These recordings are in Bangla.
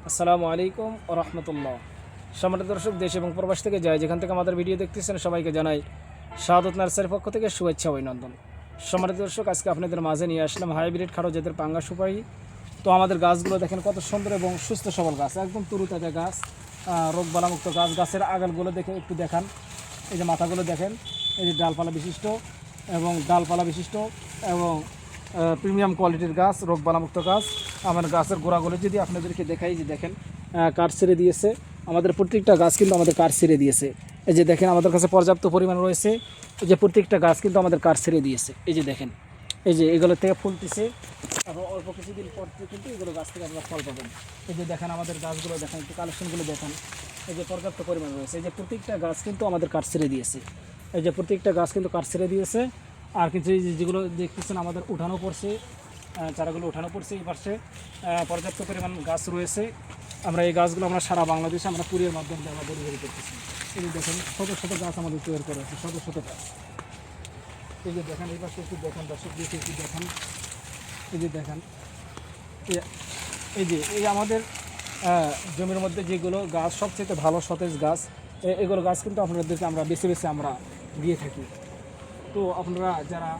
আসসালামু আলাইকুম ওয়া রাহমাতুল্লাহ। সম্মানিত দর্শক, দেশ এবং প্রবাস থেকে যায় যেখান থেকে আমাদের ভিডিও দেখতেছেন সবাইকে জানাই শাহাদত নার্সারির পক্ষ থেকে শুভেচ্ছা ও অভিনন্দন। সম্মানিত দর্শক, আজকে আপনাদের মাঝে নিয়ে আসলাম হাইব্রিড খাটো জাতের পাঙ্গা সুপারি। তো আমাদের গাছগুলো দেখেন কত সুন্দর এবং সুস্থ সবল গাছ, একদম তরুতাজা গাছ, রোগবালামুক্ত গাছ। গাছের আগালগুলো দেখে একটু দেখান, এই যে মাথাগুলো দেখেন, এই যে ডালপালা বিশিষ্ট এবং প্রিমিয়াম কোয়ালিটির গাছ, রোগবালামুক্ত গাছ। আমার গাছের গোড়াগুলো যদি আপনাদেরকে দেখাই, যে দেখেন কাঠ ছেড়ে দিয়েছে, আমাদের প্রত্যেকটা গাছ কিন্তু আমাদের কাঠ ছেড়ে দিয়েছে। এই যে দেখেন আমাদের কাছে পর্যাপ্ত পরিমাণ রয়েছে, এই যে প্রত্যেকটা গাছ কিন্তু আমাদের কাঠ ছেড়ে দিয়েছে। এই যে দেখেন, এই যে এগুলো থেকে ফুলতেছে, আবার অল্প কিছুদিন পর থেকে কিন্তু এগুলো গাছ থেকে আপনারা ফল পাবেন। এই যে দেখেন আমাদের গাছগুলো দেখেন, একটু কালেকশনগুলো দেখেন, এই যে পর্যাপ্ত পরিমাণ রয়েছে। এই যে প্রত্যেকটা গাছ কিন্তু আমাদের কাঠ ছেড়ে দিয়েছে, এই যে প্রত্যেকটা গাছ কিন্তু কাঠ ছেড়ে দিয়েছে। আর কিছু যেগুলো দেখতেছেন আমাদের উঠানো পড়ছে, চারাগুলো উঠানো পড়ছে, এই পাশে পর্যাপ্ত পরিমাণ গাছ রয়েছে। আমরা এই গাছগুলো আমরা সারা বাংলাদেশে আমরা কুরিয়ার মাধ্যমে আমরা ডেলিভারি করতেছি। এই যে দেখেন শত শত গাছ আমাদের তৈরি করা আছে, শত শত গাছ। এই যে দেখেন এই পাশে একটু দেখেন, দর্শক দেখে একটু দেখেন, এই যে দেখেন, এই যে এই আমাদের জমির মধ্যে যেগুলো গাছ সবচেয়ে ভালো সতেজ গাছ, এগুলো গাছ কিন্তু আপনাদেরকে আমরা বেছে বেছে আমরা দিয়ে থাকি। তো আপনারা যারা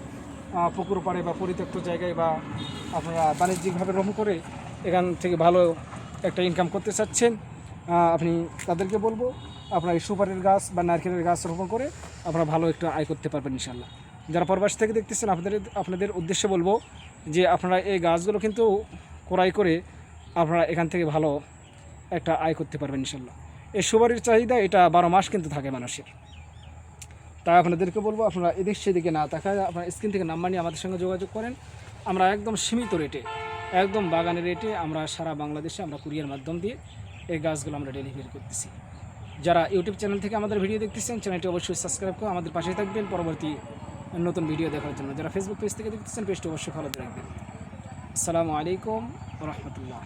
পুকুর পাড়ে বা পরিত্যক্ত জায়গায় বা আপনারা বাণিজ্যিকভাবে রোপণ করে এখান থেকে ভালো একটা ইনকাম করতে চাচ্ছেন, আপনি তাদেরকে বলবো আপনারা এই সুপারির গাছ বা নারকেলের গাছ রোপণ করে আপনারা ভালো একটা আয় করতে পারবেন ইনশাল্লাহ। যারা প্রবাস থেকে দেখতেছেন আপনাদের উদ্দেশ্যে বলবো যে আপনারা এই গাছগুলো কিন্তু ক্রয় করে আপনারা এখান থেকে ভালো একটা আয় করতে পারবেন ইনশাল্লাহ। এই সুপারির চাহিদা এটা 12 মাস কিন্তু থাকে মানুষের। তাই আপনাদেরকে বলবো আপনারা এদিক সেদিকে না তাকায় আপনার স্ক্রিন থেকে নাম্বার নিয়ে আমাদের সঙ্গে যোগাযোগ করেন। আমরা একদম সীমিত রেটে, একদম বাগানের রেটে আমরা সারা বাংলাদেশে আমরা কুরিয়ার মাধ্যম দিয়ে এই গাছগুলো আমরা ডেলিভারি করতেছি। যারা ইউটিউব চ্যানেল থেকে আমাদের ভিডিও দেখতেছেন, চ্যানেলটি অবশ্যই সাবস্ক্রাইব করে আমাদের পাশেই থাকবেন পরবর্তী নতুন ভিডিও দেখার জন্য। যারা ফেসবুক পেজ থেকে দেখতেছেন, পেজটি অবশ্যই ফলো রাখবেন। আসসালামু আলাইকুম ওয়া রাহমাতুল্লাহ।